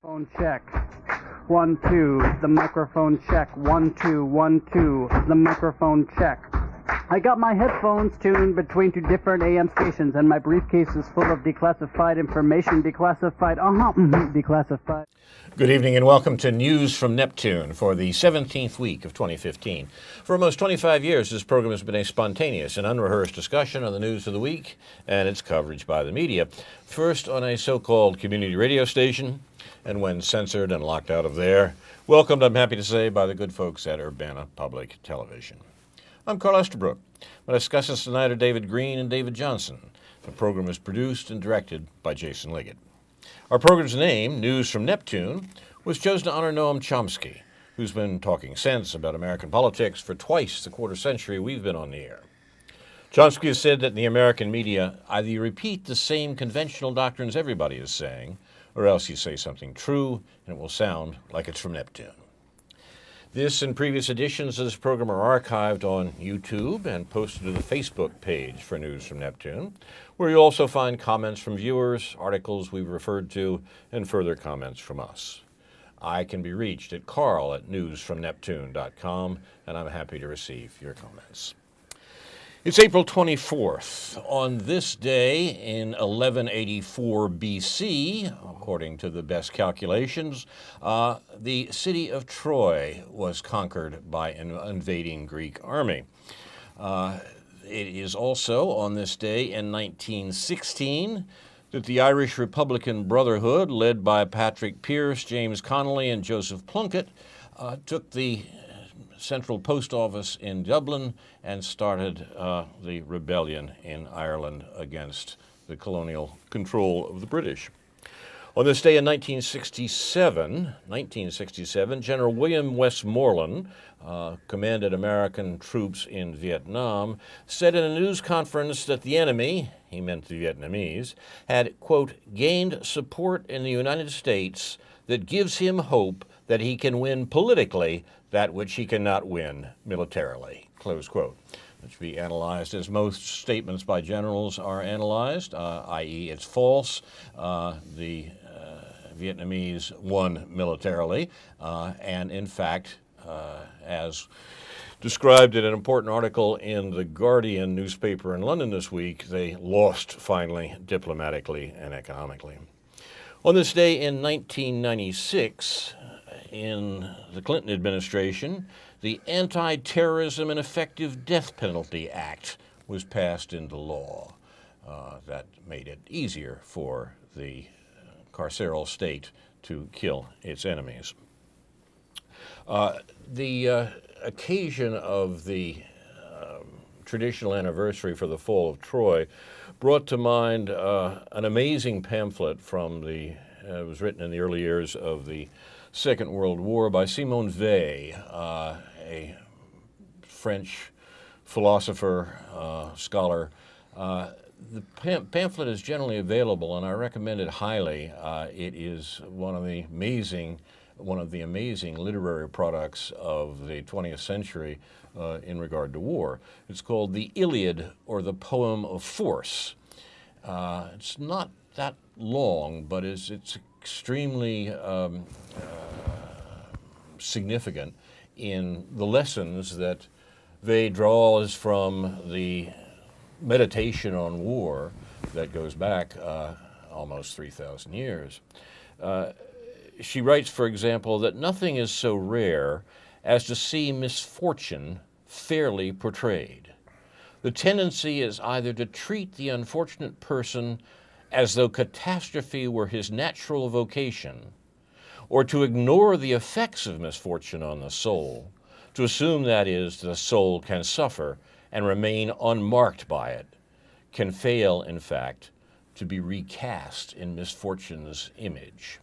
Phone check. 1, 2. The microphone check. 1, 2, 1, 2. The microphone check. I got my headphones tuned between two different AM stations, and my briefcase is full of declassified information. Declassified. Declassified. Good evening and welcome to News from Neptune for the 17th week of 2015. For almost 25 years, this program has been a spontaneous and unrehearsed discussion of the news of the week and its coverage by the media. First on a so-called community radio station, and when censored and locked out of there, welcomed, I'm happy to say, by the good folks at Urbana Public Television. I'm Carl Estabrook. My discussants tonight are David Green and David Johnson. The program is produced and directed by Jason Liggett. Our program's name, News from Neptune, was chosen to honor Noam Chomsky, who's been talking sense about American politics for twice the quarter century we've been on the air. Chomsky has said that in the American media, either you repeat the same conventional doctrines everybody is saying, or else you say something true, and it will sound like it's from Neptune. This and previous editions of this program are archived on YouTube and posted to the Facebook page for News from Neptune, where you'll also find comments from viewers, articles we've referred to, and further comments from us. I can be reached at carl@newsfromneptune.com, and I'm happy to receive your comments. It's April 24th. On this day in 1184 BC, according to the best calculations, the city of Troy was conquered by an invading Greek army. It is also on this day in 1916 that the Irish Republican Brotherhood, led by Patrick Pearse, James Connolly, and Joseph Plunkett, took the Central Post Office in Dublin and started the rebellion in Ireland against the colonial control of the British. On this day in 1967, General William Westmoreland, commanded American troops in Vietnam, said in a news conference that the enemy, he meant the Vietnamese, had, quote, gained support in the United States that gives him hope that he can win politically that which he cannot win militarily, close quote. It should be analyzed as most statements by generals are analyzed, i.e. it's false. The Vietnamese won militarily, and in fact, as described in an important article in The Guardian newspaper in London this week, they lost finally diplomatically and economically. On this day in 1996, in the Clinton administration, the Anti-Terrorism and Effective Death Penalty Act was passed into law. That made it easier for the carceral state to kill its enemies. The occasion of the traditional anniversary for the fall of Troy brought to mind an amazing pamphlet from it was written in the early years of the Second World War by Simone Weil, a French philosopher, scholar. The pamphlet is generally available, and I recommend it highly. It is one of the amazing literary products of the 20th century in regard to war. It's called The Iliad, or the Poem of Force. It's not that long, but it's extremely significant in the lessons that they draws from the meditation on war that goes back almost 3,000 years. She writes, for example, that nothing is so rare as to see misfortune fairly portrayed. The tendency is either to treat the unfortunate person as though catastrophe were his natural vocation, or to ignore the effects of misfortune on the soul, to assume, that is, the soul can suffer and remain unmarked by it, can fail, in fact, to be recast in misfortune's image.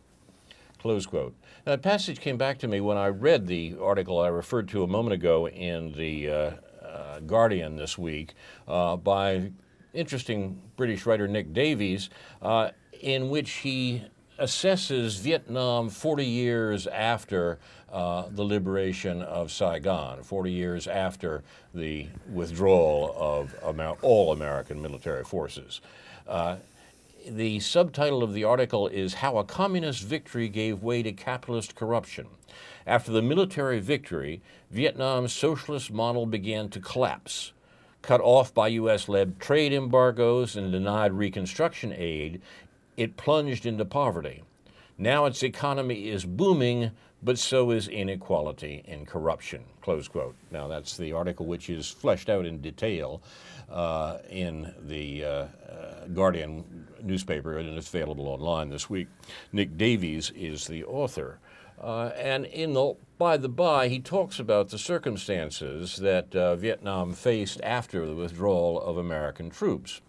Close quote. Now, that passage came back to me when I read the article I referred to a moment ago in the Guardian this week by interesting British writer Nick Davies, in which he assesses Vietnam 40 years after the liberation of Saigon, 40 years after the withdrawal of all American military forces. the subtitle of the article is How a Communist Victory Gave Way to Capitalist Corruption. After the military victory, Vietnam's socialist model began to collapse. Cut off by U.S.-led trade embargoes and denied reconstruction aid, it plunged into poverty. Now its economy is booming, but so is inequality and corruption, close quote. Now that's the article which is fleshed out in detail in the Guardian newspaper, and it's available online this week. Nick Davies is the author. And in the by the by, he talks about the circumstances that Vietnam faced after the withdrawal of American troops.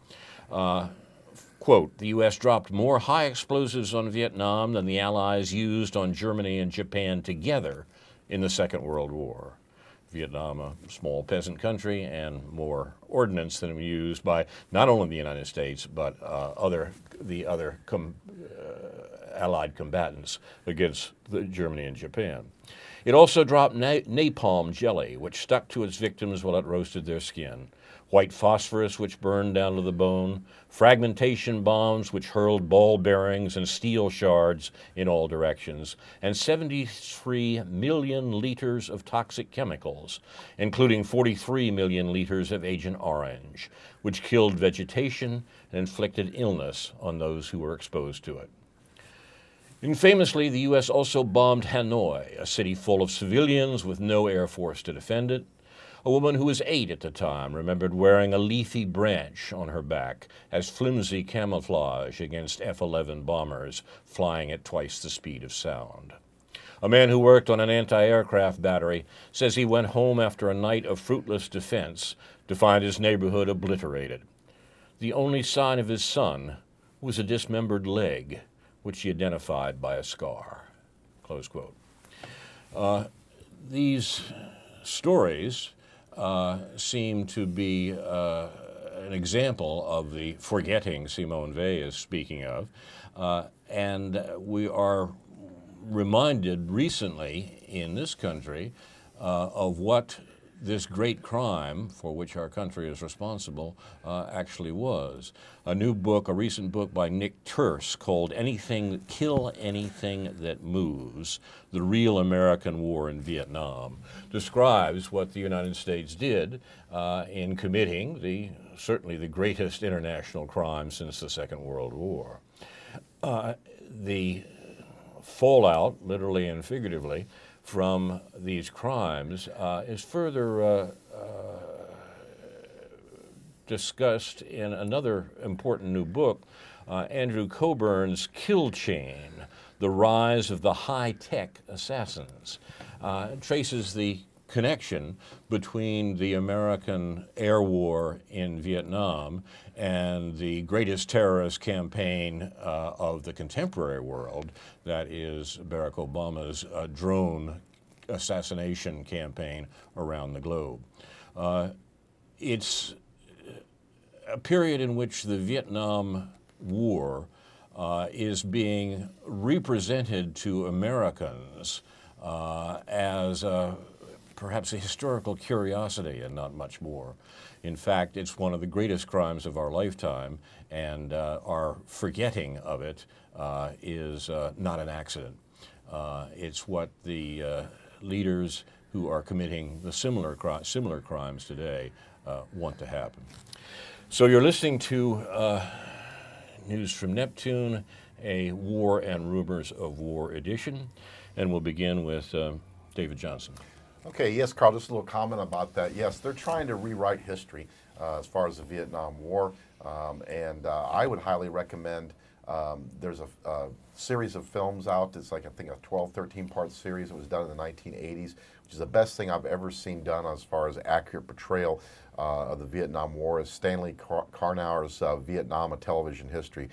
Quote, the U.S. dropped more high explosives on Vietnam than the Allies used on Germany and Japan together in the Second World War. Vietnam, a small peasant country, and more ordnance than used by not only the United States, but the other Allied combatants against Germany and Japan. It also dropped napalm jelly, which stuck to its victims while it roasted their skin, white phosphorus, which burned down to the bone, fragmentation bombs, which hurled ball bearings and steel shards in all directions, and 73 million liters of toxic chemicals, including 43 million liters of Agent Orange, which killed vegetation and inflicted illness on those who were exposed to it. And famously, the U.S. also bombed Hanoi, a city full of civilians with no air force to defend it. A woman who was 8 at the time remembered wearing a leafy branch on her back as flimsy camouflage against F-11 bombers flying at twice the speed of sound. A man who worked on an anti-aircraft battery says he went home after a night of fruitless defense to find his neighborhood obliterated. The only sign of his son was a dismembered leg, which he identified by a scar, close quote. These stories seem to be an example of the forgetting Simone Weil is speaking of, and we are reminded recently in this country of what this great crime for which our country is responsible actually was. A recent book by Nick Turse called Kill Anything That Moves, The Real American War in Vietnam, describes what the United States did in committing certainly the greatest international crime since the Second World War. The fallout, literally and figuratively, from these crimes is further discussed in another important new book, Andrew Coburn's Kill Chain, The Rise of the High-Tech Assassins. It traces the connection between the American air war in Vietnam and the greatest terrorist campaign of the contemporary world, that is Barack Obama's drone assassination campaign around the globe. It's a period in which the Vietnam War is being represented to Americans as perhaps a historical curiosity and not much more. In fact, it's one of the greatest crimes of our lifetime, and our forgetting of it is not an accident. It's what the leaders who are committing the similar crimes today want to happen. So you're listening to News from Neptune, a War and Rumors of War edition, and we'll begin with David Johnson. Okay, yes, Carl, just a little comment about that. Yes, they're trying to rewrite history as far as the Vietnam War, and I would highly recommend, there's a series of films out. It's like, I think, a 12, 13-part series. It was done in the 1980s, which is the best thing I've ever seen done as far as accurate portrayal of the Vietnam War, is Stanley Karnauer's Vietnam, A Television History.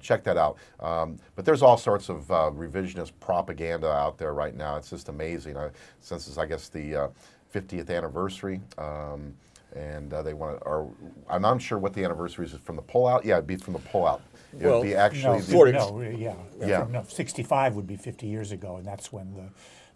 Check that out. But there's all sorts of revisionist propaganda out there right now. It's just amazing. Since it's, I guess, the 50th anniversary, and they want to, or I'm not sure what the anniversary is from the pullout. Yeah, it'd be from the pullout. It would be actually no, 65 would be 50 years ago, and that's when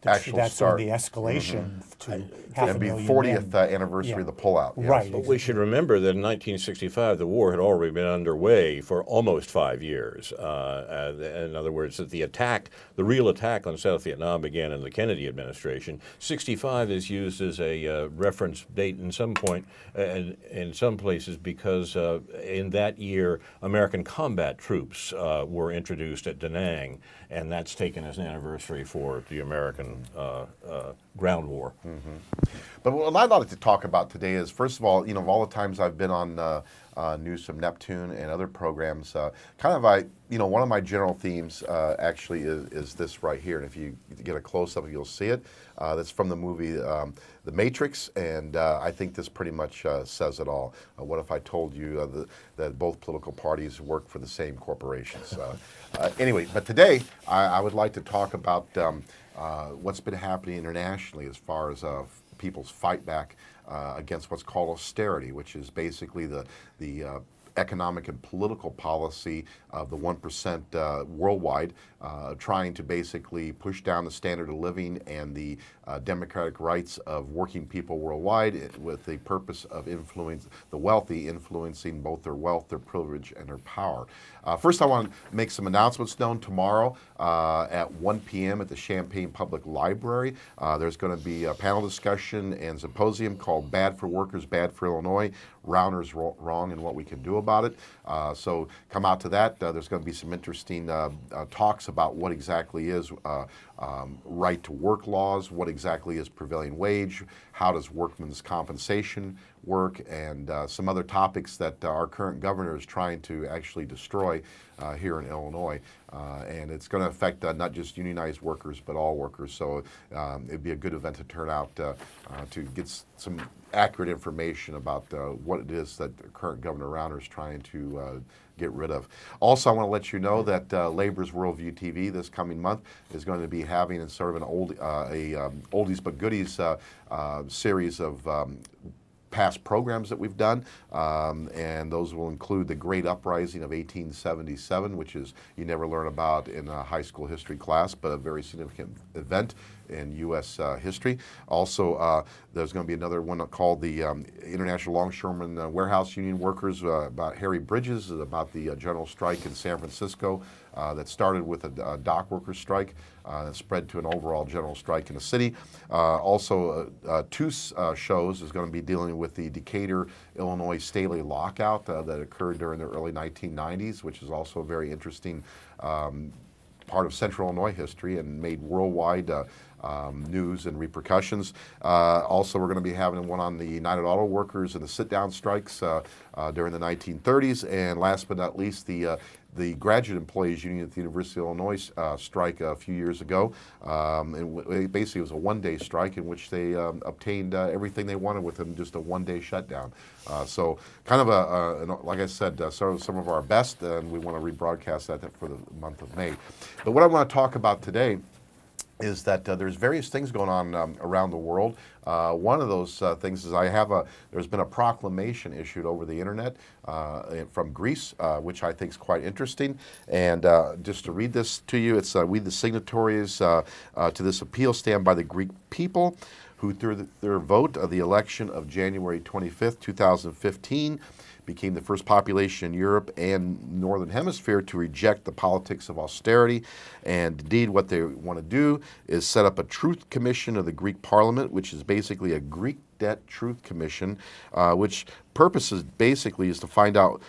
actual that's start. the escalation to half a And be million 40th men. anniversary Yeah. of the pullout. Yes. Right. But we should remember that in 1965, the war had already been underway for almost 5 years. In other words, that the real attack on South Vietnam began in the Kennedy administration. 65 is used as a reference date in some point, in some places, because in that year, American combat troops were introduced at Da Nang, and that's taken as an anniversary for the American ground war. But what I'd like to talk about today is, first of all, of all the times I've been on News from Neptune and other programs, one of my general themes actually is this right here. And if you get a close-up, you'll see it. That's from the movie The Matrix, and I think this pretty much says it all. What if I told you that both political parties work for the same corporations? Anyway, but today I would like to talk about what's been happening internationally as far as people's fight back against what's called austerity, which is basically the economic and political policy of the 1% worldwide, trying to basically push down the standard of living and the democratic rights of working people worldwide, with the purpose of the wealthy influencing both their wealth, their privilege, and their power. First, I want to make some announcements known tomorrow at 1 p.m. at the Champaign Public Library. There's going to be a panel discussion and symposium called Bad for Workers, Bad for Illinois, Rounders Wrong and What We Can Do About It. So come out to that. There's going to be some interesting talks about what exactly is right to work laws, what exactly is prevailing wage, how does workmen's compensation work, and some other topics that our current governor is trying to actually destroy here in Illinois. And it's going to affect not just unionized workers, but all workers. So it'd be a good event to turn out to get some accurate information about what it is that the current Governor Rauner is trying to get rid of. Also, I want to let you know that Labor's Worldview TV this coming month is going to be having sort of an oldies but goodies series of past programs that we've done, and those will include the Great Uprising of 1877, which is you never learn about in a high school history class, but a very significant event in U.S. history. Also, there's going to be another one called the International Longshoremen Warehouse Union Workers, about Harry Bridges, about the general strike in San Francisco that started with a dock workers strike and spread to an overall general strike in the city. Also, two shows is going to be dealing with the Decatur, Illinois Staley lockout that occurred during the early 1990s, which is also a very interesting part of Central Illinois history and made worldwide news and repercussions. Also, we're going to be having one on the United Auto Workers and the sit-down strikes during the 1930s. And last but not least, the Graduate Employees Union at the University of Illinois strike a few years ago. And basically, it was a one-day strike in which they obtained everything they wanted within just a one-day shutdown. So kind of like I said, sort of some of our best, and we want to rebroadcast that for the month of May. But what I want to talk about today is that there's various things going on around the world. One of those things is there's been a proclamation issued over the internet from Greece, which I think is quite interesting. And just to read this to you, it's we the signatories to this appeal stand by the Greek people who through their vote of the election of January 25th, 2015, became the first population in Europe and Northern Hemisphere to reject the politics of austerity. And indeed, what they want to do is set up a truth commission of the Greek Parliament, which is basically a Greek debt truth commission, which purposes basically is to find out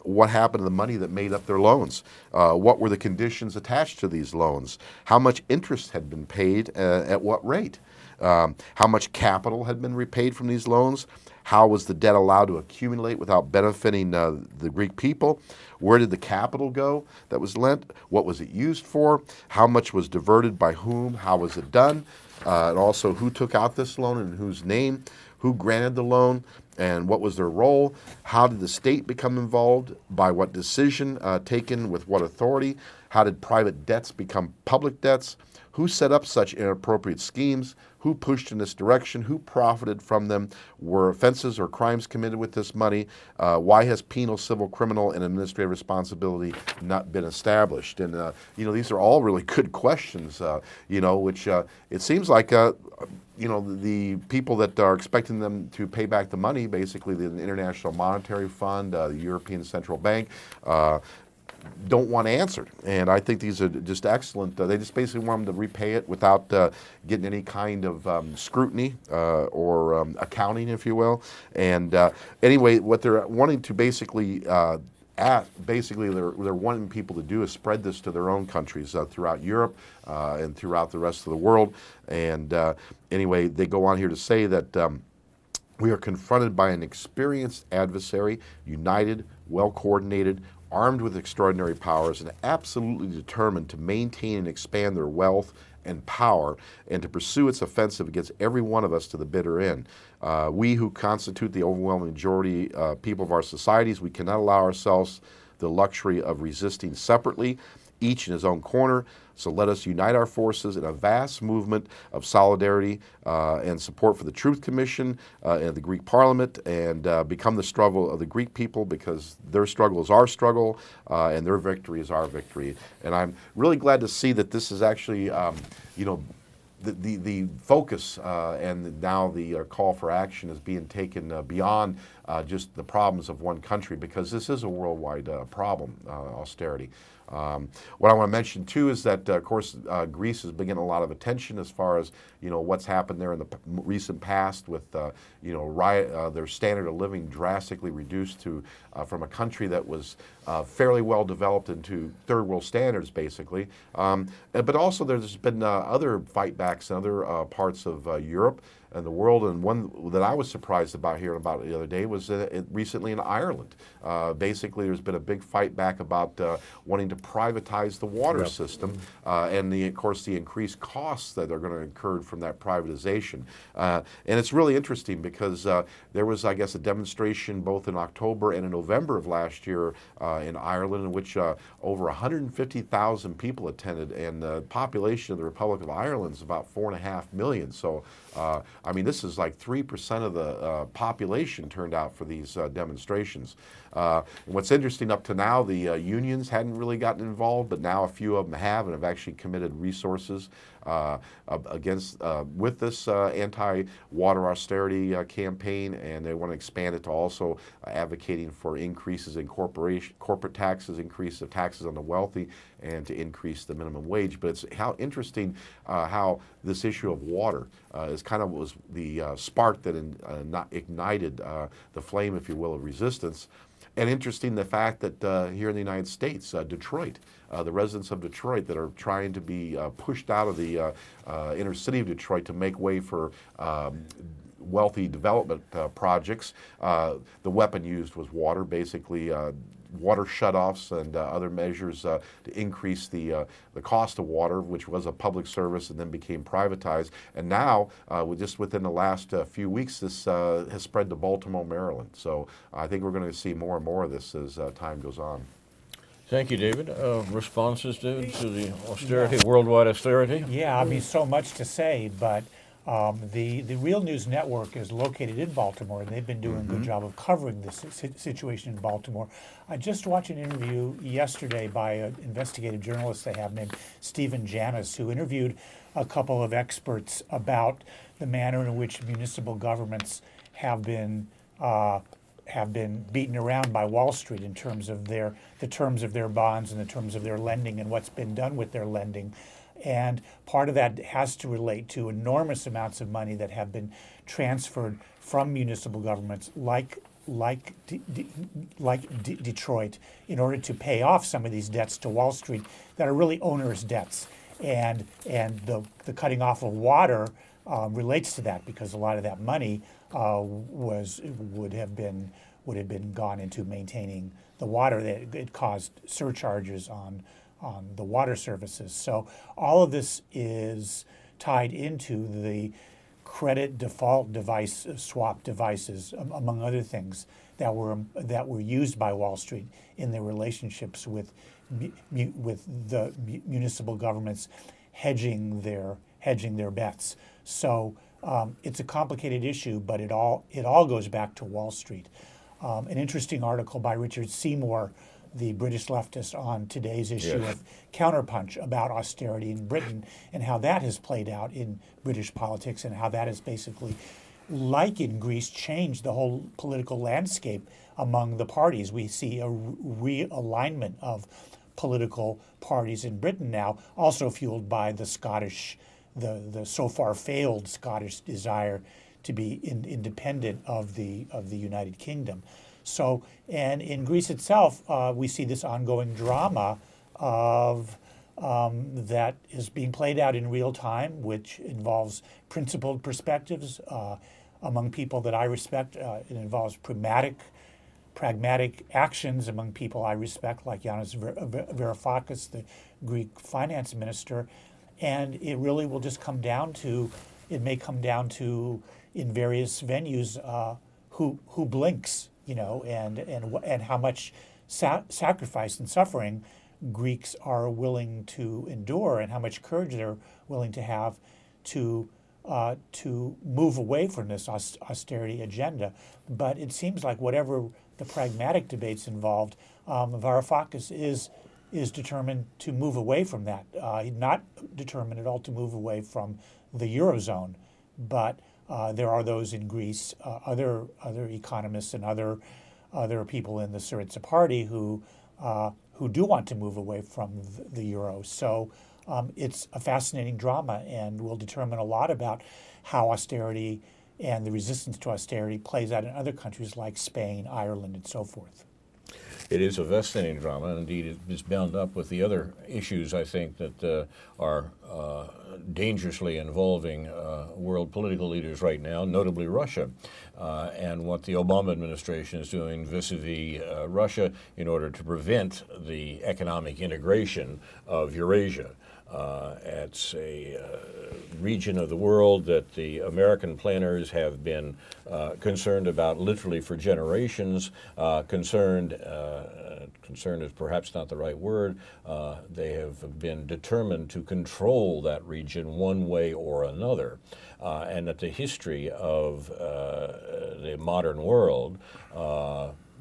what happened to the money that made up their loans, what were the conditions attached to these loans, how much interest had been paid, at what rate, how much capital had been repaid from these loans, how was the debt allowed to accumulate without benefiting the Greek people, where did the capital go that was lent, what was it used for, how much was diverted by whom, how was it done, and also who took out this loan and in whose name, who granted the loan, and what was their role, how did the state become involved, by what decision taken with what authority, How did private debts become public debts? Who set up such inappropriate schemes? Who pushed in this direction? Who profited from them? Were offenses or crimes committed with this money? Why has penal, civil, criminal, and administrative responsibility not been established? And these are all really good questions. Which it seems like the people that are expecting them to pay back the money, basically the International Monetary Fund, the European Central Bank, don't want answered. And I think these are just excellent. They just basically want them to repay it without getting any kind of scrutiny or accounting, if you will. And anyway, what they're wanting to basically they're wanting people to do is spread this to their own countries throughout Europe and throughout the rest of the world. And anyway, they go on here to say that we are confronted by an experienced adversary, united, well-coordinated, armed with extraordinary powers, and absolutely determined to maintain and expand their wealth and power, and to pursue its offensive against every one of us to the bitter end. We who constitute the overwhelming majority people of our societies, we cannot allow ourselves the luxury of resisting separately, each in his own corner. So let us unite our forces in a vast movement of solidarity and support for the Truth Commission and the Greek Parliament, and become the struggle of the Greek people, because their struggle is our struggle and their victory is our victory. And I'm really glad to see that this is actually, the focus and now the call for action is being taken beyond just the problems of one country, because this is a worldwide problem, austerity. What I want to mention too is that, of course, Greece has been getting a lot of attention as far as what's happened there in the recent past with their standard of living drastically reduced to from a country that was fairly well developed into third world standards, basically. But also there's been other fightbacks in other parts of Europe and the world, and one that I was surprised about hearing about the other day was recently in Ireland. Basically, there's been a big fight back about wanting to privatize the water system, and of course the increased costs that are going to incur from that privatization. And it's really interesting because there was, I guess, a demonstration both in October and in November of last year in Ireland, in which over 150,000 people attended, and the population of the Republic of Ireland is about 4.5 million. So I mean, this is like 3% of the population turned out for these demonstrations. And what's interesting, up to now, the unions hadn't really gotten involved, but now a few of them have, and have actually committed resources with this anti-water austerity campaign, and they want to expand it to also advocating for increases in corporate taxes, increase of taxes on the wealthy, and to increase the minimum wage. But it's how interesting how this issue of water is kind of was the spark that ignited the flame, if you will, of resistance. And interesting the fact that here in the United States, Detroit, the residents of Detroit that are trying to be pushed out of the inner city of Detroit to make way for wealthy development projects. The weapon used was water, basically water shutoffs and other measures to increase the cost of water, which was a public service and then became privatized. And now, just within the last few weeks, this has spread to Baltimore, Maryland. So I think we're going to see more and more of this as time goes on. Thank you, David. Responses, David, to the austerity, worldwide austerity? Yeah, I mean, so much to say, but the Real News Network is located in Baltimore, and they've been doing a good job of covering this situation in Baltimore. I just watched an interview yesterday by an investigative journalist they have named Stephen Janis, who interviewed a couple of experts about the manner in which municipal governments have been beaten around by Wall Street in terms of the terms of their bonds and the terms of their lending and what's been done with their lending. And part of that has to relate to enormous amounts of money that have been transferred from municipal governments like Detroit in order to pay off some of these debts to Wall Street that are really onerous debts. And the cutting off of water relates to that, because a lot of that money would have been gone into maintaining the water. That it caused surcharges on the water services. So all of this is tied into the credit default swap devices, among other things, that were used by Wall Street in their relationships with municipal governments hedging their bets. So it's a complicated issue, but it all goes back to Wall Street. An interesting article by Richard Seymour, the British leftist, on today's issue Yes. of Counterpunch about austerity in Britain and how that has played out in British politics and how that has basically, like in Greece, changed the whole political landscape among the parties. We see a realignment of political parties in Britain now, also fueled by the Scottish, the so far failed Scottish desire to be independent of the United Kingdom. So, and in Greece itself, we see this ongoing drama of that is being played out in real time, which involves principled perspectives among people that I respect. It involves pragmatic actions among people I respect, like Yanis Varoufakis, the Greek finance minister. And it really will just come down to, it may come down to, in various venues, who blinks, and how much sacrifice and suffering Greeks are willing to endure, and how much courage they're willing to have to move away from this austerity agenda. But it seems like whatever the pragmatic debates involved, Varoufakis is determined to move away from that. Not determined at all to move away from the Eurozone, but there are those in Greece, other economists and other people in the Syriza party who do want to move away from the euro. So it's a fascinating drama and will determine a lot about how austerity and the resistance to austerity plays out in other countries like Spain, Ireland, and so forth. It is a fascinating drama, and indeed it is bound up with the other issues, I think, that are dangerously involving world political leaders right now, notably Russia, and what the Obama administration is doing vis-a-vis Russia in order to prevent the economic integration of Eurasia. It's a region of the world that the American planners have been concerned about literally for generations. Concerned is perhaps not the right word. They have been determined to control that region one way or another. And that the history of the modern world,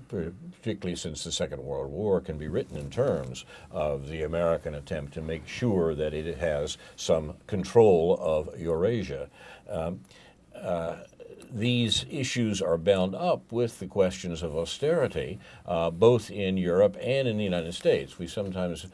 particularly since the Second World War, can be written in terms of the American attempt to make sure that it has some control of Eurasia. These issues are bound up with the questions of austerity, both in Europe and in the United States. We sometimes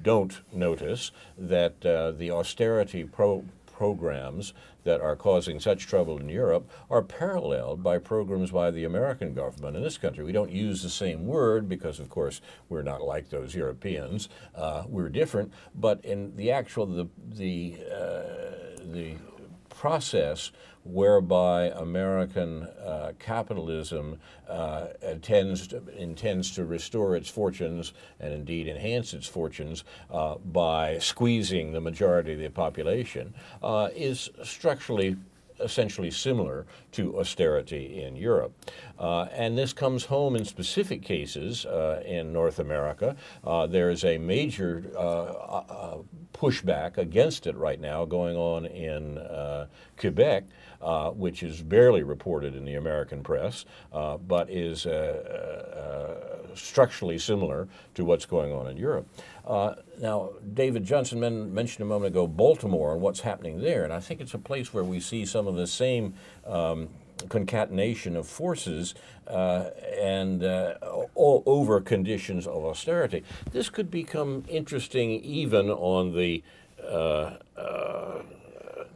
don't notice that the austerity programs that are causing such trouble in Europe are paralleled by programs by the American government in this country. We don't use the same word because, of course, we're not like those Europeans. We're different, but in the actual, the process whereby American capitalism intends to restore its fortunes and indeed enhance its fortunes by squeezing the majority of the population is structurally essentially similar to austerity in Europe. And this comes home in specific cases in North America. There is a major pushback against it right now going on in Quebec, which is barely reported in the American press, but is structurally similar to what's going on in Europe. Now, David Johnson mentioned a moment ago Baltimore and what's happening there, and I think it's a place where we see some of the same concatenation of forces and all over conditions of austerity. This could become interesting even on the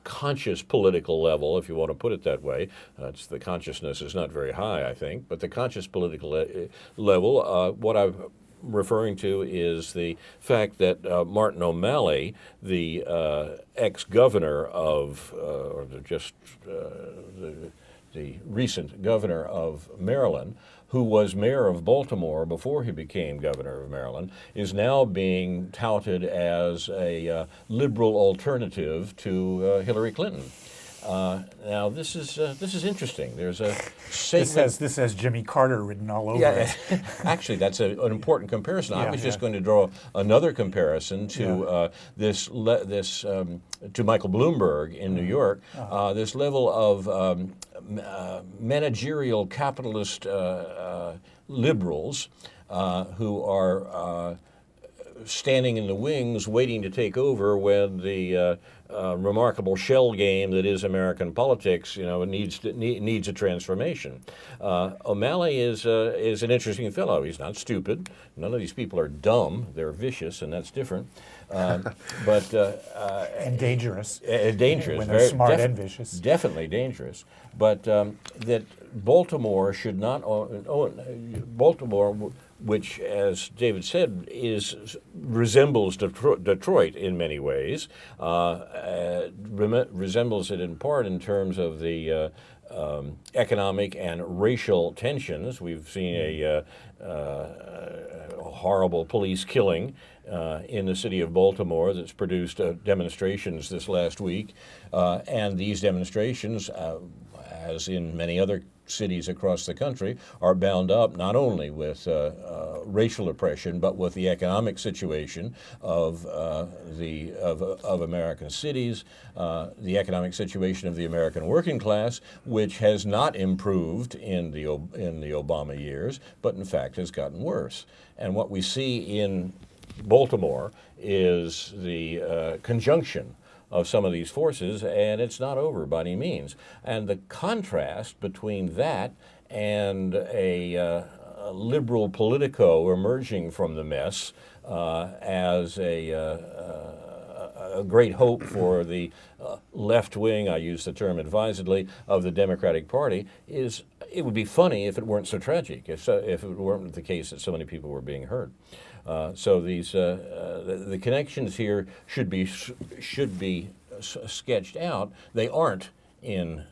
conscious political level, if you want to put it that way. The consciousness is not very high, I think, but the conscious political level, what I'm referring to is the fact that Martin O'Malley, the ex-governor of, the recent governor of Maryland, who was mayor of Baltimore before he became governor of Maryland, is now being touted as a liberal alternative to Hillary Clinton. Now this is interesting. There's a segment. This has Jimmy Carter written all over Yeah, it. actually, that's an important comparison. I Yeah, was just yeah. going to draw another comparison to Yeah. to Michael Bloomberg in New York. This level of managerial capitalist liberals who are standing in the wings, waiting to take over when the remarkable shell game that is American politics, needs a transformation. O'Malley is an interesting fellow. He's not stupid. None of these people are dumb. They're vicious, and that's different. But And dangerous. dangerous. When they're smart and vicious. Definitely dangerous. But that Baltimore should not Baltimore, which, as David said, resembles Detroit in many ways, resembles it in part in terms of the economic and racial tensions. We've seen a horrible police killing in the city of Baltimore that's produced demonstrations this last week, and these demonstrations, as in many other cities across the country, are bound up not only with racial oppression, but with the economic situation of American cities, the economic situation of the American working class, which has not improved in the Obama years, but in fact has gotten worse. And what we see in Baltimore is the conjunction of some of these forces, and it's not over by any means. And the contrast between that and a liberal politico emerging from the mess as a great hope for the left wing, I use the term advisedly, of the Democratic Party, it would be funny if it weren't so tragic, if it weren't the case that so many people were being hurt. So these the connections here should be sketched out. They aren't in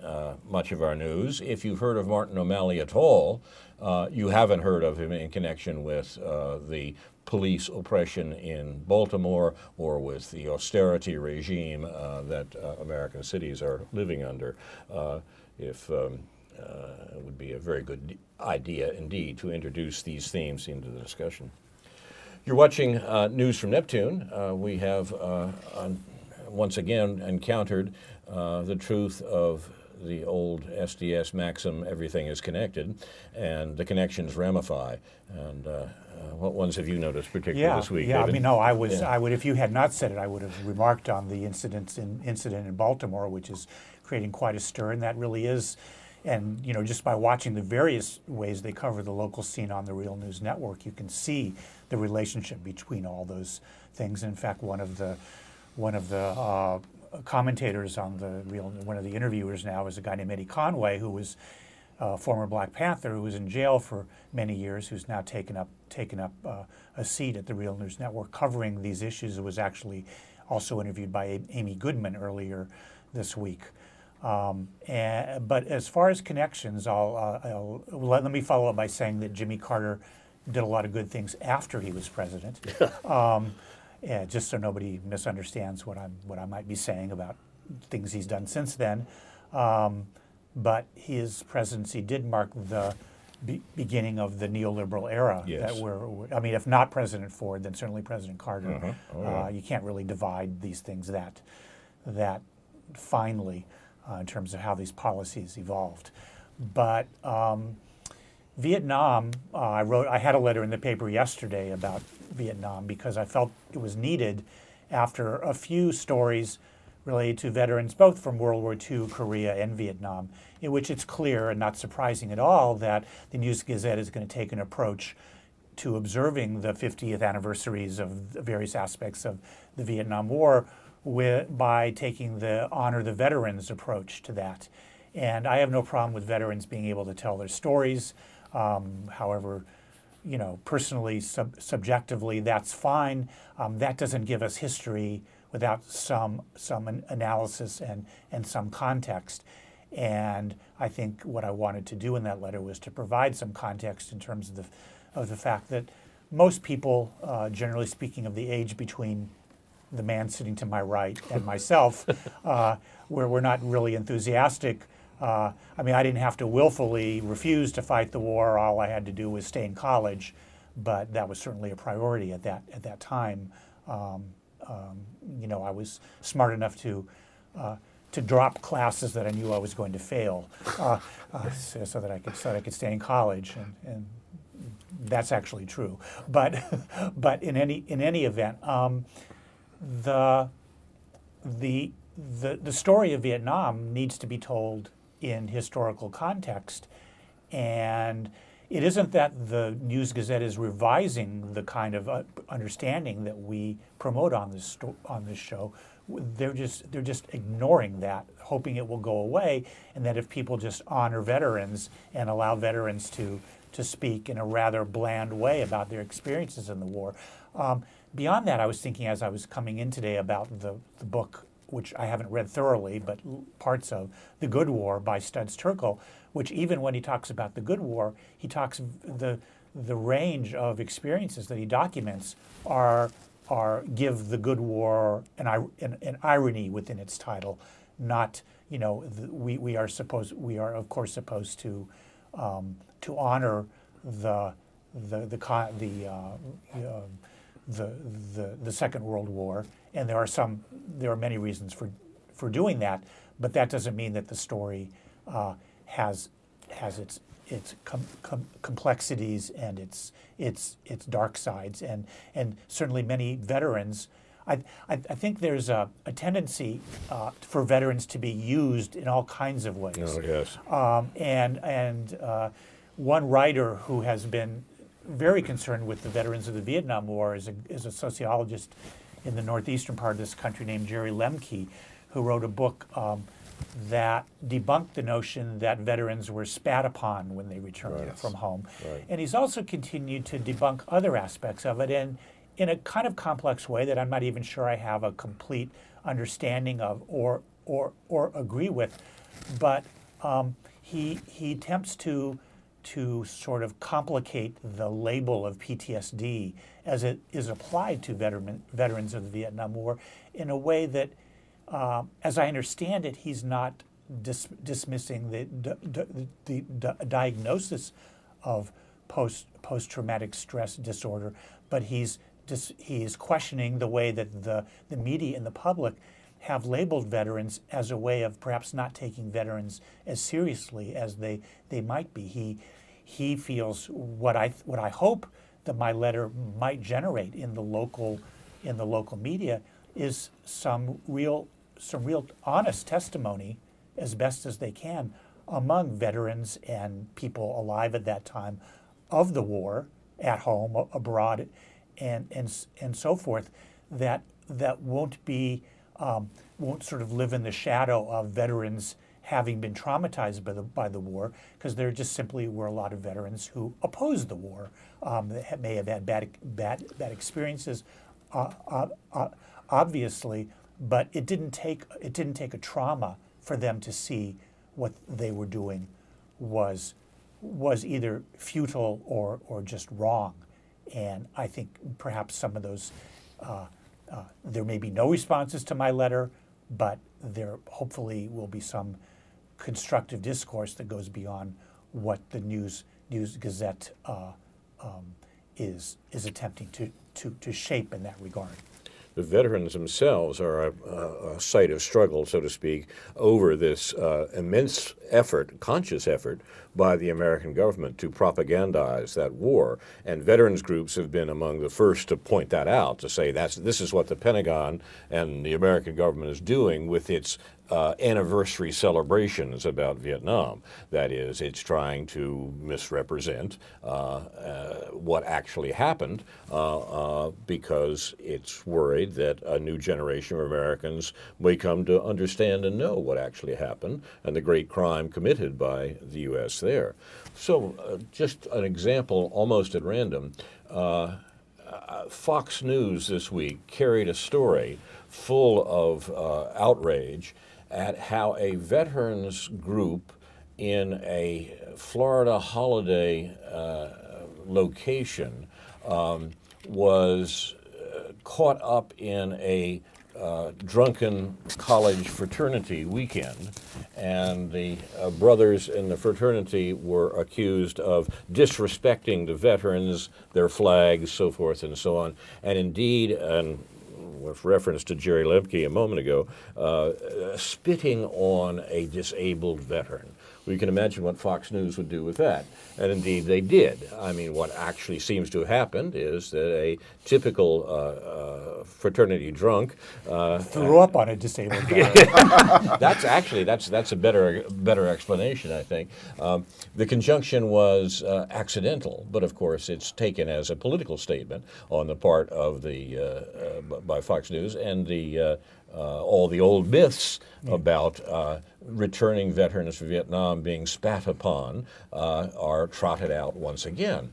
much of our news. If you've heard of Martin O'Malley at all, you haven't heard of him in connection with the police oppression in Baltimore or with the austerity regime that American cities are living under. It would be a very good idea indeed to introduce these themes into the discussion. You're watching News from Neptune. We have once again encountered the truth of the old SDS maxim, everything is connected, and the connections ramify. And what ones have you noticed particularly this week, Yeah, David? I mean, no, I would, if you had not said it, I would have remarked on the incident in Baltimore, which is creating quite a stir, and that really is. And just by watching the various ways they cover the local scene on the Real News Network, you can see the relationship between all those things. In fact, one of the commentators on one of the interviewers now is a guy named Eddie Conway, who was a former Black Panther, who was in jail for many years, who's now taken up a seat at the Real News Network covering these issues. It was actually also interviewed by Amy Goodman earlier this week. But as far as connections, let me follow up by saying that Jimmy Carter did a lot of good things after he was president. Yeah, just so nobody misunderstands what I might be saying about things he's done since then. But his presidency did mark the beginning of the neoliberal era. Yes. I mean, if not President Ford, then certainly President Carter. Uh-huh. Oh, yeah. You can't really divide these things that finely in terms of how these policies evolved. But Vietnam, I had a letter in the paper yesterday about Vietnam because I felt it was needed after a few stories related to veterans both from World War II, Korea, and Vietnam, in which it's clear and not surprising at all that the News Gazette is going to take an approach to observing the 50th anniversaries of various aspects of the Vietnam War by taking the honor the veterans approach to that. And I have no problem with veterans being able to tell their stories. However, personally, subjectively, that's fine. That doesn't give us history without some analysis and some context. And I think what I wanted to do in that letter was to provide some context in terms of the fact that most people, generally speaking, of the age between the man sitting to my right and myself, where we're not really enthusiastic. I mean, I didn't have to willfully refuse to fight the war. All I had to do was stay in college, but that was certainly a priority at that time. You know, I was smart enough to drop classes that I knew I was going to fail, so that I could stay in college, and that's actually true. But in any event, the story of Vietnam needs to be told in historical context, and it isn't that the News Gazette is revising the kind of understanding that we promote on this show. They're just ignoring that, hoping it will go away, and that if people just honor veterans and allow veterans to speak in a rather bland way about their experiences in the war. Beyond that, I was thinking as I was coming in today about the book, which I haven't read thoroughly, but parts of, The Good War by Studs Terkel, which even when he talks about the good war, he talks the range of experiences that he documents give the good war an irony within its title. Not, you know, we are of course supposed to honor the Second World War, and there are many reasons for doing that, but that doesn't mean that the story has its complexities and its dark sides, and certainly many veterans. I think there's a tendency for veterans to be used in all kinds of ways. Oh, yes. And one writer who has been very concerned with the veterans of the Vietnam War is a sociologist in the northeastern part of this country named Jerry Lemke, who wrote a book that debunked the notion that veterans were spat upon when they returned from home. Right. And he's also continued to debunk other aspects of it in a kind of complex way that I'm not even sure I have a complete understanding of or agree with. But he attempts to sort of complicate the label of PTSD as it is applied to veterans of the Vietnam War in a way that, as I understand it, he's not dismissing the diagnosis of post-traumatic stress disorder, but he is questioning the way that the media and the public have labeled veterans as a way of perhaps not taking veterans as seriously as they might be. He feels what I hope that my letter might generate in the local media is some real honest testimony, as best as they can, among veterans and people alive at that time of the war, at home, abroad, and so forth, that won't sort of live in the shadow of veterans having been traumatized by the war, because there just simply were a lot of veterans who opposed the war, that may have had bad experiences, obviously, but it didn't take a trauma for them to see what they were doing was either futile or just wrong. And I think perhaps some of those, there may be no responses to my letter, but there hopefully will be some constructive discourse that goes beyond what the News Gazette is attempting to shape in that regard. The veterans themselves are a site of struggle, so to speak, over this immense effort, conscious effort, by the American government to propagandize that war. And veterans groups have been among the first to point that out, to say this is what the Pentagon and the American government is doing with its anniversary celebrations about Vietnam. That is, it's trying to misrepresent what actually happened because it's worried that a new generation of Americans may come to understand and know what actually happened and the great crime committed by the U.S. there. So just an example almost at random, Fox News this week carried a story full of outrage at how a veterans group in a Florida holiday location was caught up in a drunken college fraternity weekend, and the brothers in the fraternity were accused of disrespecting the veterans, their flags, so forth and so on. And indeed, and with reference to Jerry Lemke a moment ago, spitting on a disabled veteran. We can imagine what Fox News would do with that. And indeed they did. I mean, what actually seems to have happened is that a typical fraternity drunk threw up on a disabled veteran. that's a better explanation, I think. The conjunction was accidental, but of course it's taken as a political statement on the part of by Fox News, and all the old myths about returning veterans from Vietnam being spat upon are trotted out once again.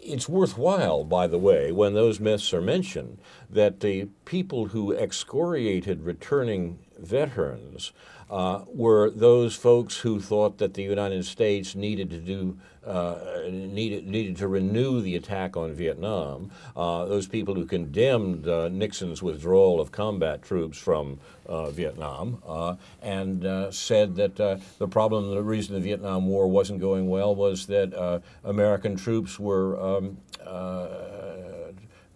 It's worthwhile, by the way, when those myths are mentioned, that the people who excoriated returning veterans were those folks who thought that the United States needed to renew the attack on Vietnam. Those people who condemned Nixon's withdrawal of combat troops from Vietnam and said that the reason the Vietnam War wasn't going well was that American troops were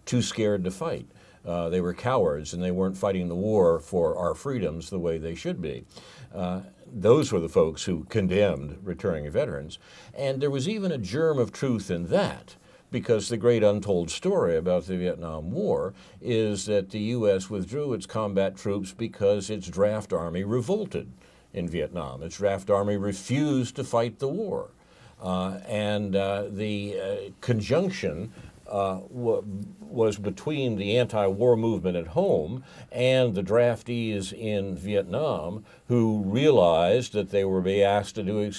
too scared to fight. They were cowards, and they weren't fighting the war for our freedoms the way they should be. Those were the folks who condemned returning veterans. And there was even a germ of truth in that, because the great untold story about the Vietnam War is that the U.S. withdrew its combat troops because its draft army revolted in Vietnam. Its draft army refused to fight the war. The conjunction was between the anti-war movement at home and the draftees in Vietnam, who realized that they were being asked to do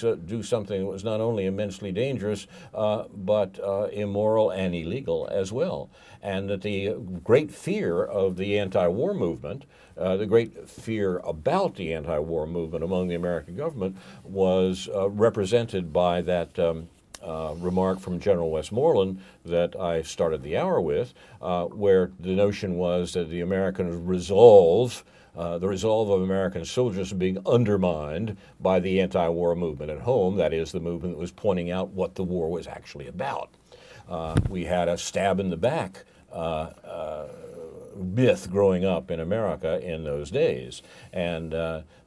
something that was not only immensely dangerous, but immoral and illegal as well. And that the great fear of the anti-war movement, the great fear about the anti-war movement among the American government was represented by that remark from General Westmoreland that I started the hour with, where the notion was that the American resolve, the resolve of American soldiers being undermined by the anti-war movement at home, that is, the movement that was pointing out what the war was actually about. We had a stab in the back myth growing up in America in those days, and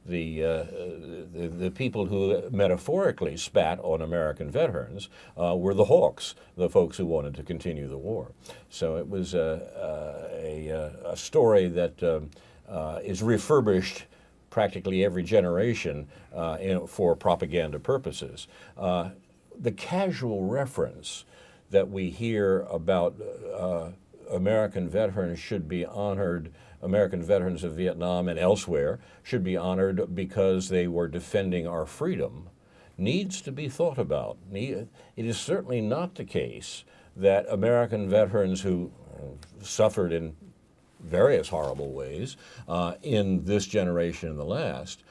the people who metaphorically spat on American veterans were the hawks, the folks who wanted to continue the war. So it was a story that is refurbished practically every generation for propaganda purposes. The casual reference that we hear about American veterans should be honored, American veterans of Vietnam and elsewhere should be honored because they were defending our freedom, needs to be thought about. It is certainly not the case that American veterans who suffered in various horrible ways in this generation and the last,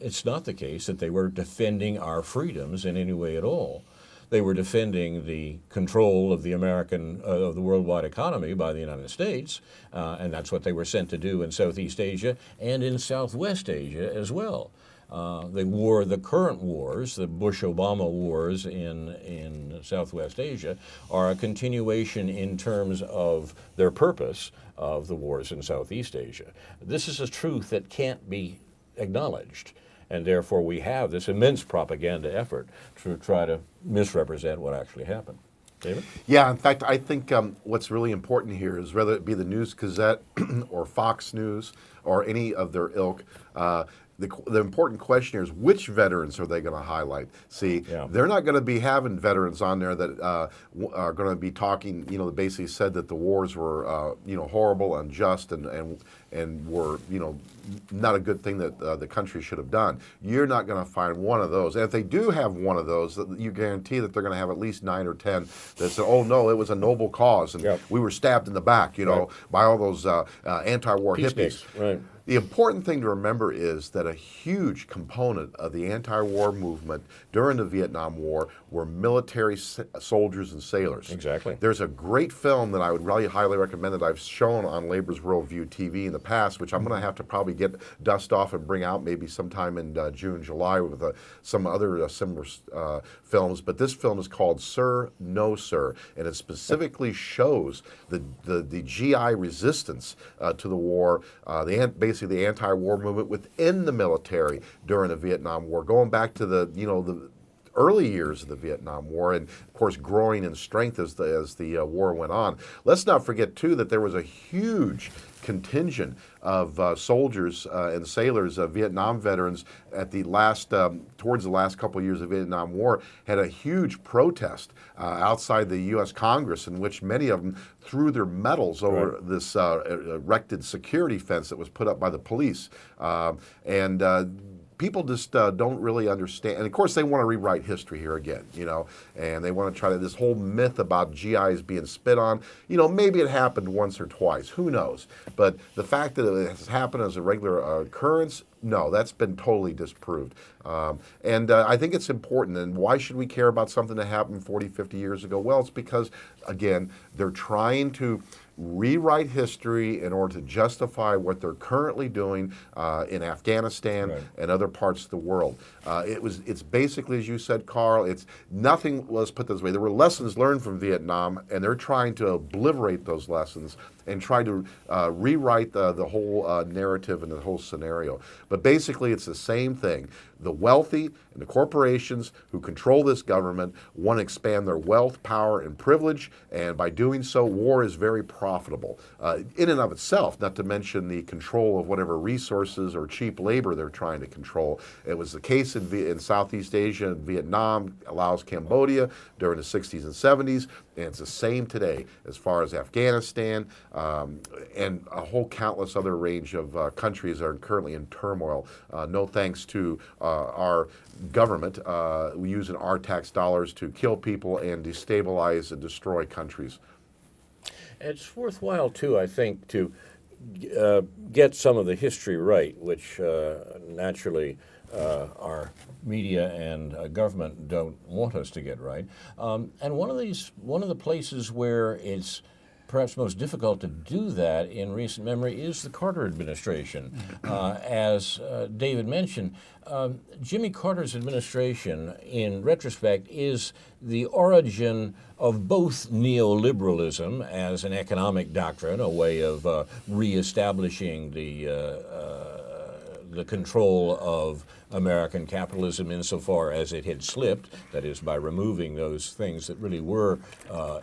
it's not the case that they were defending our freedoms in any way at all. They were defending the control of the of the worldwide economy by the United States, and that's what they were sent to do in Southeast Asia and in Southwest Asia as well. The current wars, the Bush-Obama wars in Southwest Asia, are a continuation in terms of their purpose of the wars in Southeast Asia. This is a truth that can't be acknowledged. And therefore we have this immense propaganda effort to try to misrepresent what actually happened. David? Yeah, in fact, I think what's really important here is whether it be the News Gazette or Fox News or any of their ilk, the important question here is which veterans are they going to highlight? See, they're not going to be having veterans on there that are going to be talking, that basically said that the wars were, horrible, unjust, and were, not a good thing that the country should have done. You're not going to find one of those. And if they do have one of those, you guarantee that they're going to have at least 9 or 10 that say, oh, no, it was a noble cause, and we were stabbed in the back, by all those anti-war hippies. Right. The important thing to remember is that a huge component of the anti-war movement during the Vietnam War were military soldiers and sailors. Exactly. There's a great film that I would really highly recommend that I've shown on Labor's Worldview TV in the past, which I'm going to have to probably get dust off and bring out maybe sometime in June, July with some other similar films. But this film is called Sir, No Sir, and it specifically shows the GI resistance to the war, basically the anti-war movement within the military during the Vietnam War, going back to the early years of the Vietnam War, and of course growing in strength as the war went on. Let's not forget too that there was a huge contingent of soldiers and sailors, Vietnam veterans, at the last towards the last couple of years of the Vietnam War, had a huge protest outside the U.S. Congress, in which many of them threw their medals over this erected security fence that was put up by the police, people just don't really understand. And of course, they want to rewrite history here again, and they want to try to, this whole myth about GIs being spit on, maybe it happened once or twice, who knows? But the fact that it has happened as a regular occurrence, no, that's been totally disproved. I think it's important. And why should we care about something that happened 40, 50 years ago? Well, it's because, again, they're trying to rewrite history in order to justify what they're currently doing in Afghanistan and other parts of the world. It's basically, as you said, Carl, it's nothing, let's put it this way, there were lessons learned from Vietnam, and they're trying to obliterate those lessons and try to rewrite the whole narrative and the whole scenario. But basically, it's the same thing. The wealthy and the corporations who control this government want to expand their wealth, power, and privilege, and by doing so, war is very profitable in and of itself, not to mention the control of whatever resources or cheap labor they're trying to control. It was the case in Southeast Asia and Vietnam, Laos, Cambodia during the 60s and 70s, and it's the same today as far as Afghanistan and a whole countless other range of countries that are currently in turmoil, no thanks to our government using our tax dollars to kill people and destabilize and destroy countries. It's worthwhile, too, I think, to get some of the history right, which naturally our media and government don't want us to get right. And one of the places where it's perhaps most difficult to do that in recent memory is the Carter administration. As David mentioned, Jimmy Carter's administration, in retrospect, is the origin of both neoliberalism as an economic doctrine, a way of reestablishing the control of American capitalism insofar as it had slipped, that is, by removing those things that really were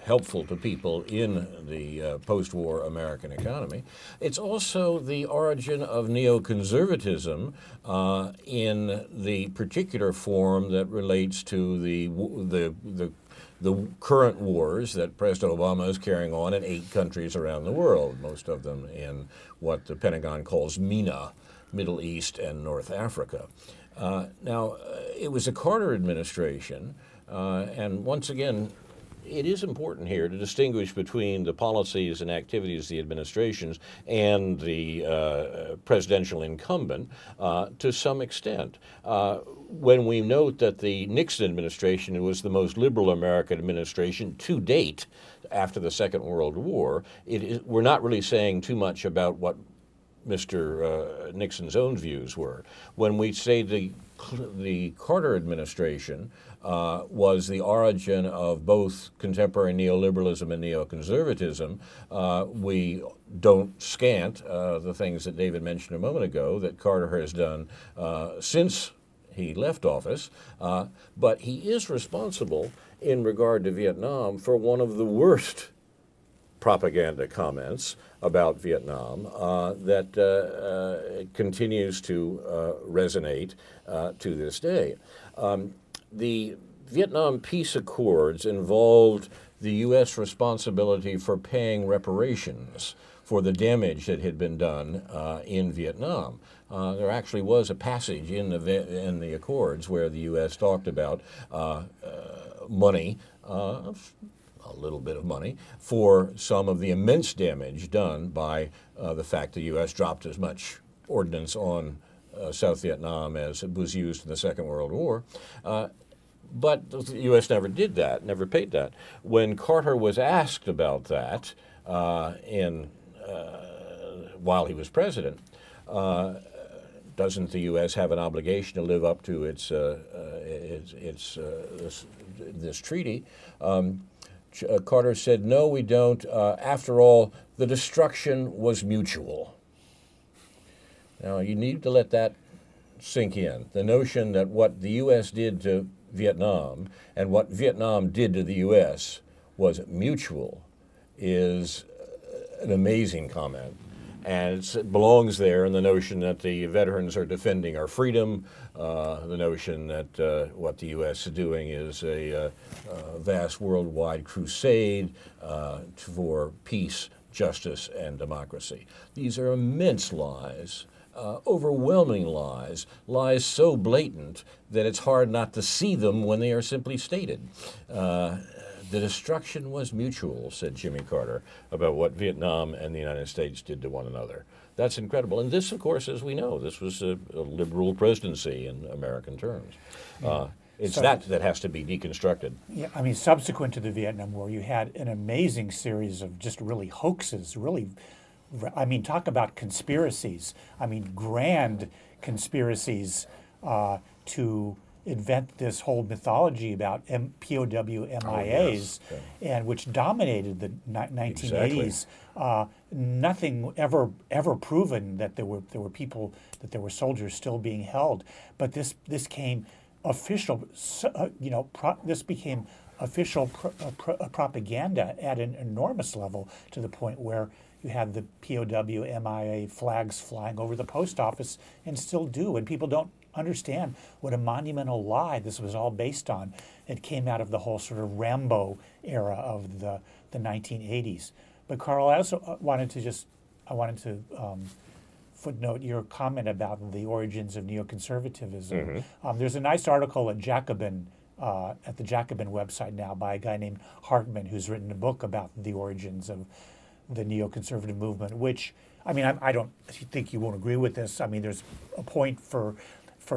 helpful to people in the post-war American economy. It's also the origin of neoconservatism in the particular form that relates to the current wars that President Obama is carrying on in 8 countries around the world, most of them in what the Pentagon calls MENA, Middle East and North Africa. Now, it was a Carter administration, and once again, it is important here to distinguish between the policies and activities of the administrations and the presidential incumbent to some extent. When we note that the Nixon administration was the most liberal American administration to date after the Second World War, we're not really saying too much about what Mr. Nixon's own views were. When we say the Carter administration was the origin of both contemporary neoliberalism and neoconservatism, we don't scant the things that David mentioned a moment ago that Carter has done since he left office, but he is responsible in regard to Vietnam for one of the worst propaganda comments about Vietnam that continues to resonate to this day. The Vietnam Peace Accords involved the U.S. responsibility for paying reparations for the damage that had been done in Vietnam. There actually was a passage in the Accords where the U.S. talked about money, a little bit of money, for some of the immense damage done by the fact the U.S. dropped as much ordinance on South Vietnam as it was used in the Second World War. But the U.S. never did that, never paid that. When Carter was asked about that while he was president, doesn't the U.S. have an obligation to live up to this treaty? Carter said, no, we don't. After all, the destruction was mutual. Now, you need to let that sink in. The notion that what the U.S. did to Vietnam and what Vietnam did to the U.S. was mutual is an amazing comment. And it belongs there in the notion that the veterans are defending our freedom, the notion that what the U.S. is doing is a vast worldwide crusade for peace, justice, and democracy. These are immense lies, overwhelming lies, lies so blatant that it's hard not to see them when they are simply stated. The destruction was mutual, said Jimmy Carter, about what Vietnam and the United States did to one another. That's incredible. And this, of course, as we know, this was a liberal presidency in American terms. It's that has to be deconstructed. Yeah, I mean, subsequent to the Vietnam War, you had an amazing series of just really hoaxes, really, I mean, talk about conspiracies. I mean, grand conspiracies to invent this whole mythology about POW MIAs, Oh, yes. and which dominated the 1980s. Exactly. Nothing ever proven that there were people, that there were soldiers still being held. But this came official, this became official propaganda at an enormous level, to the point where you had the POW MIA flags flying over the post office, and still do, and people don't understand what a monumental lie this was all based on. It came out of the whole sort of Rambo era of the 1980s. But Carl, I also wanted to footnote your comment about the origins of neoconservatism. There's a nice article at Jacobin, at the Jacobin website now, by a guy named Hartman, who's written a book about the origins of the neoconservative movement, which, I mean, I don't think you won't agree with this. I mean, there's a point for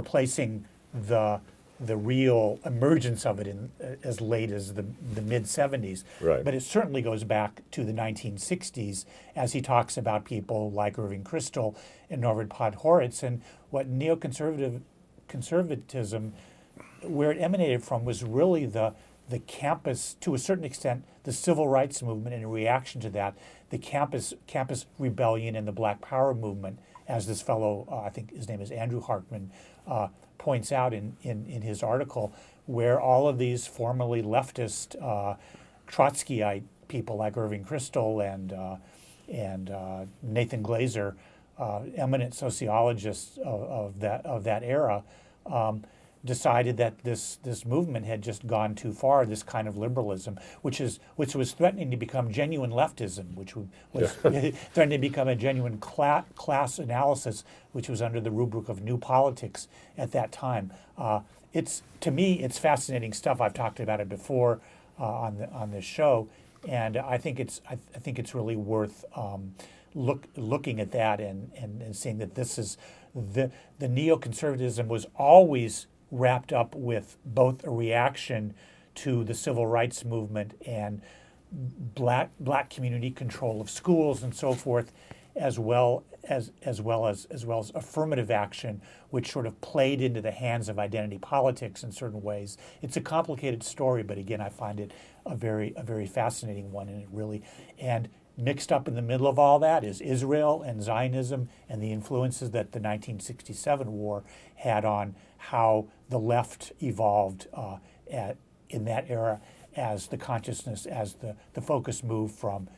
placing the real emergence of it in as late as the mid-70s. Right. But it certainly goes back to the 1960s, as he talks about people like Irving Kristol and Norvald Podhoretz, and what conservatism, where it emanated from, was really the campus, to a certain extent, the civil rights movement, and in reaction to that, the campus rebellion and the Black Power movement, as this fellow, I think his name is Andrew Hartman, points out in his article, where all of these formerly leftist Trotskyite people like Irving Kristol and Nathan Glazer, eminent sociologists of that era, decided that this movement had just gone too far, this kind of liberalism, which was threatening to become genuine leftism, which was threatening to become a genuine class analysis, which was under the rubric of new politics at that time. To me, it's fascinating stuff. I've talked about it before on this show, and I think it's really worth looking at that and seeing that this is the neoconservatism was always wrapped up with both a reaction to the civil rights movement and black community control of schools and so forth, as well as affirmative action, which sort of played into the hands of identity politics in certain ways. It's a complicated story, but again, I find it a very fascinating one, and it really, and mixed up in the middle of all that is Israel and Zionism and the influences that the 1967 war had on how the left evolved in that era, as the consciousness, as the focus moved from,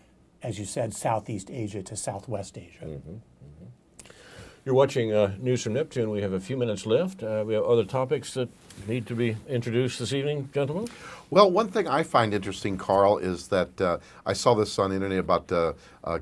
as you said, Southeast Asia to Southwest Asia. You're watching News from Neptune. We have a few minutes left. We have other topics that need to be introduced this evening, gentlemen? Well, one thing I find interesting, Carl, is that I saw this on the internet about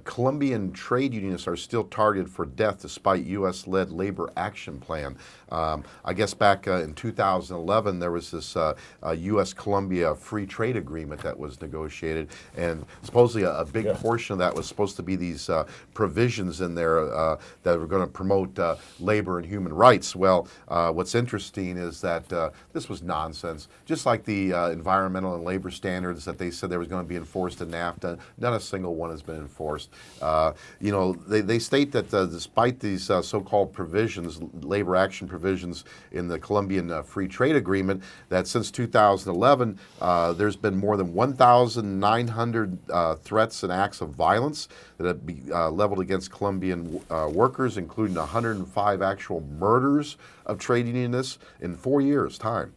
Colombian trade unionists are still targeted for death despite U.S.-led labor action plan. I guess back in 2011, there was this U.S.-Colombia free trade agreement that was negotiated, and supposedly a big portion of that was supposed to be these provisions in there that were going to promote labor and human rights. Well, what's interesting is that this was nonsense. Just like the environmental and labor standards that they said there was going to be enforced in NAFTA, not a single one has been enforced. You know, they state that despite these so-called provisions, labor action provisions in the Colombian Free Trade Agreement, that since 2011, there's been more than 1,900 threats and acts of violence that have been leveled against Colombian workers, including 105 actual murders of trade unionists in 4 years' time.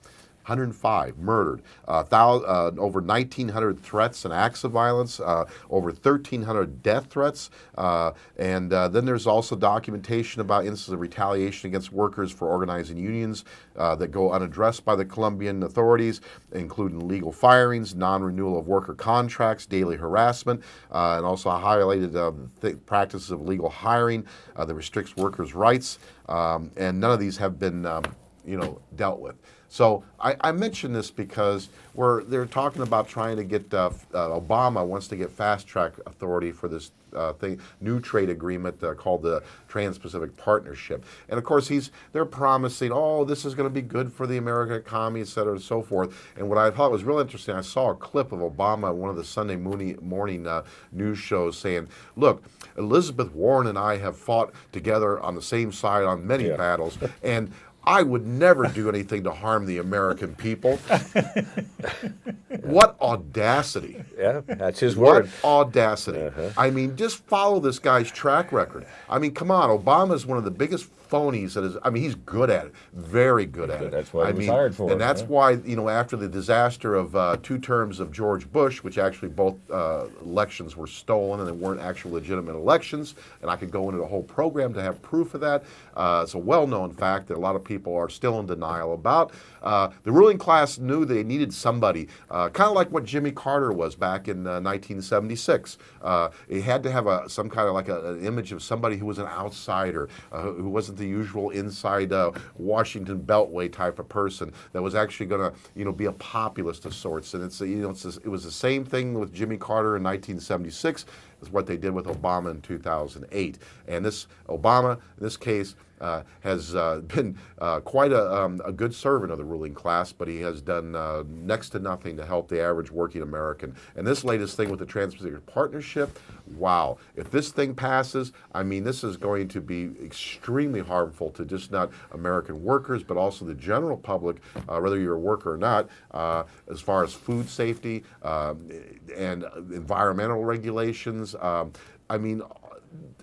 105 murdered, over 1,900 threats and acts of violence, over 1,300 death threats, and then there's also documentation about instances of retaliation against workers for organizing unions that go unaddressed by the Colombian authorities, including legal firings, non-renewal of worker contracts, daily harassment, and also highlighted practices of legal hiring that restricts workers' rights, and none of these have been dealt with. So I mention this because they're talking about trying to get Obama wants to get fast track authority for this new trade agreement called the Trans-Pacific Partnership, and of course they're promising, oh, this is going to be good for the American economy, et cetera, and so forth. And what I thought was real interesting, I saw a clip of Obama on one of the Sunday morning news shows saying, "Look, Elizabeth Warren and I have fought together on the same side on many battles, and I would never do anything to harm the American people." What audacity. Yeah, that's his word. What audacity. I mean, just follow this guy's track record. I mean, come on, Obama's one of the biggest phonies that is, I mean, he's good at it, very good at it. That's what he was hired for. And that's why, after the disaster of 2 terms of George Bush, which actually both elections were stolen and they weren't actual legitimate elections, and I could go into the whole program to have proof of that. It's a well-known fact that a lot of people are still in denial about. The ruling class knew they needed somebody, kind of like what Jimmy Carter was back in 1976. It had to have some kind of like an image of somebody who was an outsider, who wasn't the usual inside Washington Beltway type of person, that was actually going to be a populist of sorts. And it was the same thing with Jimmy Carter in 1976. Is what they did with Obama in 2008. And this Obama, in this case, has been quite a good servant of the ruling class, but he has done next to nothing to help the average working American. And this latest thing with the Trans-Pacific Partnership, wow. If this thing passes, I mean, this is going to be extremely harmful to just not American workers, but also the general public, whether you're a worker or not, as far as food safety and environmental regulations. I mean,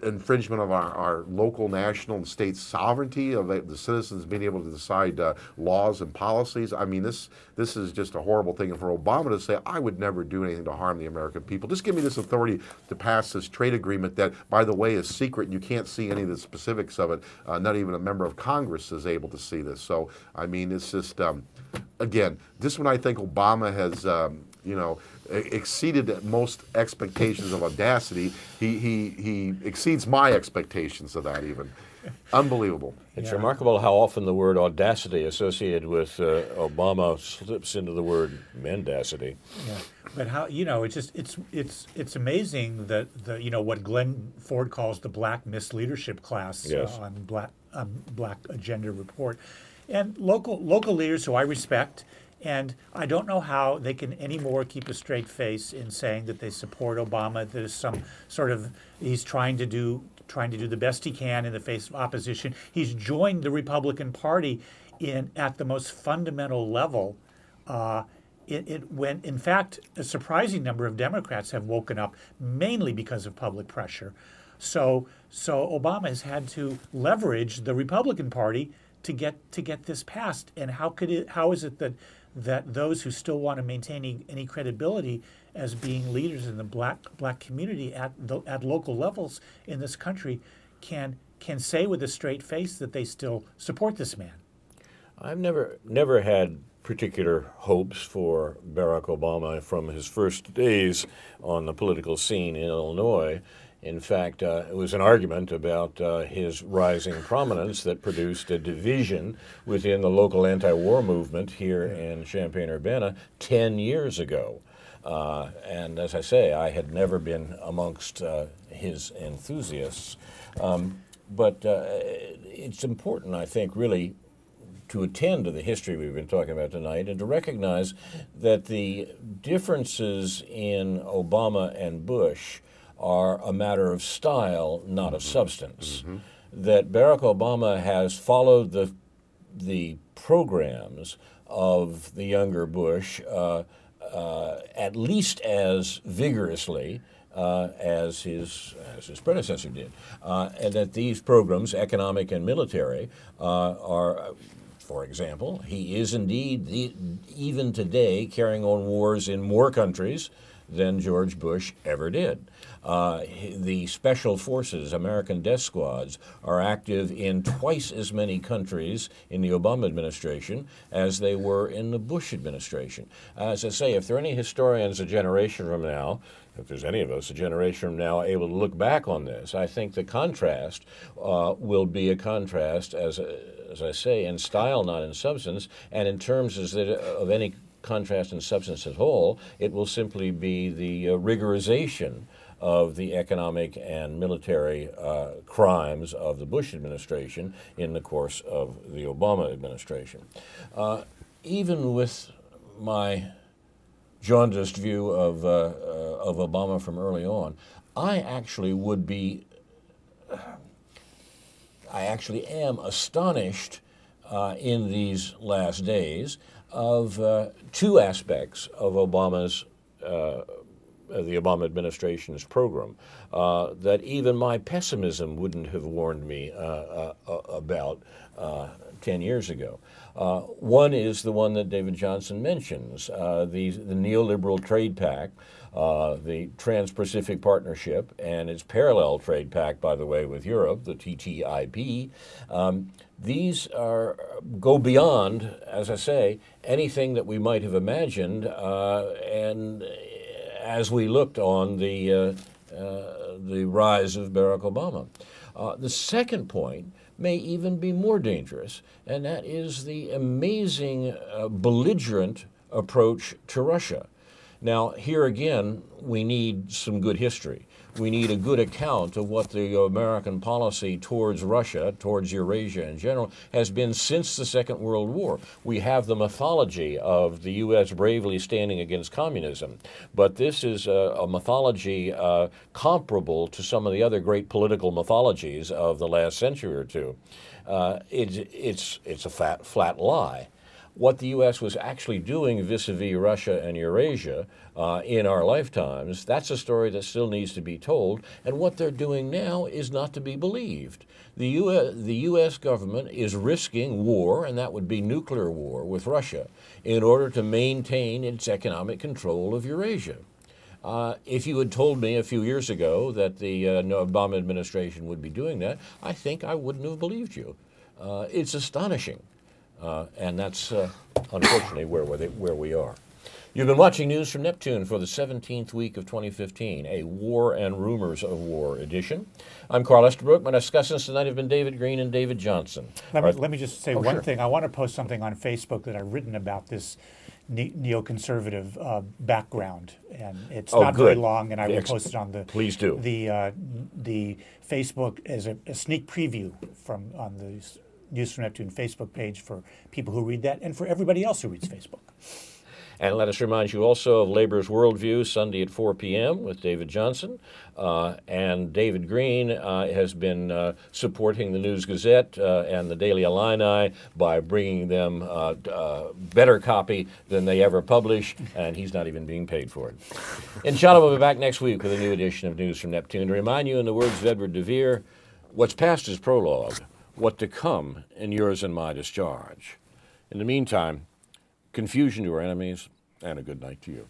infringement of our local, national, and state sovereignty, of the citizens being able to decide laws and policies. I mean, this is just a horrible thing. And for Obama to say, I would never do anything to harm the American people, just give me this authority to pass this trade agreement that, by the way, is secret and you can't see any of the specifics of it. Not even a member of Congress is able to see this. So, I mean, it's just, again, this one I think Obama has, exceeded most expectations of audacity. He exceeds my expectations of that even. Unbelievable. It's remarkable how often the word audacity associated with Obama slips into the word mendacity. Yeah, but how it's amazing that what Glenn Ford calls the black misleadership class on Black Agenda Report, and local leaders who I respect. And I don't know how they can anymore keep a straight face in saying that they support Obama. There's some sort of, he's trying to do the best he can in the face of opposition. He's joined the Republican Party at the most fundamental level. When in fact a surprising number of Democrats have woken up, mainly because of public pressure. So Obama has had to leverage the Republican Party to get this passed. And how is it that those who still want to maintain any credibility as being leaders in the black community at local levels in this country can say with a straight face that they still support this man? I've never had particular hopes for Barack Obama from his first days on the political scene in Illinois. In fact, it was an argument about his rising prominence that produced a division within the local anti-war movement here in Champaign-Urbana 10 years ago. And as I say, I had never been amongst his enthusiasts. But it's important, I think, really, to attend to the history we've been talking about tonight and to recognize that the differences in Obama and Bush are a matter of style, not of substance. That Barack Obama has followed the programs of the younger Bush at least as vigorously as his predecessor did, and that these programs, economic and military, are. For example, he is indeed, even today, carrying on wars in more countries than George Bush ever did. The special forces, American death squads, are active in twice as many countries in the Obama administration as they were in the Bush administration. As I say, if there are any historians a generation from now, if there's any of us a generation from now able to look back on this, I think the contrast will be a contrast, as I say, in style, not in substance, and in terms of any contrast in substance at all, it will simply be the rigorization of the economic and military crimes of the Bush administration in the course of the Obama administration. Even with my jaundiced view of Obama from early on, I actually am astonished in these last days of two aspects of the Obama administration's program that even my pessimism wouldn't have warned me about 10 years ago. One is the one that David Johnson mentions, the neoliberal trade pact, the Trans-Pacific Partnership, and its parallel trade pact, by the way, with Europe, the TTIP. These go beyond, as I say, anything that we might have imagined, and as we looked on the rise of Barack Obama. The second point may even be more dangerous, and that is the amazing belligerent approach to Russia. Now, here again, we need some good history. We need a good account of what the American policy towards Russia, towards Eurasia in general, has been since the Second World War. We have the mythology of the U.S. bravely standing against communism, but this is a mythology comparable to some of the other great political mythologies of the last century or two. It's a flat lie. What the U.S. was actually doing vis-a-vis Russia and Eurasia in our lifetimes, that's a story that still needs to be told, and what they're doing now is not to be believed. The U.S. government is risking war, and that would be nuclear war with Russia, in order to maintain its economic control of Eurasia. If you had told me a few years ago that the Obama administration would be doing that, I think I wouldn't have believed you. It's astonishing. And that's unfortunately where we are. You've been watching News from Neptune for the 17th week of 2015, a War and Rumors of War edition. I'm Carl Estabrook. My discussants tonight have been David Green and David Johnson. Let me just say one sure. thing. I want to post something on Facebook that I've written about this neoconservative background, and it's not good. very long, and I will post it on the Please do. the Facebook as a sneak preview on the News from Neptune Facebook page for people who read that and for everybody else who reads Facebook. And let us remind you also of Labor's Worldview, Sunday at 4 p.m. with David Johnson. And David Green has been supporting the News Gazette and the Daily Illini by bringing them better copy than they ever publish, and he's not even being paid for it. Inshallah, we'll be back next week with a new edition of News from Neptune. To remind you, in the words of Edward de Vere, what's past is prologue. What to come in yours and my discharge. In the meantime, confusion to our enemies, and a good night to you.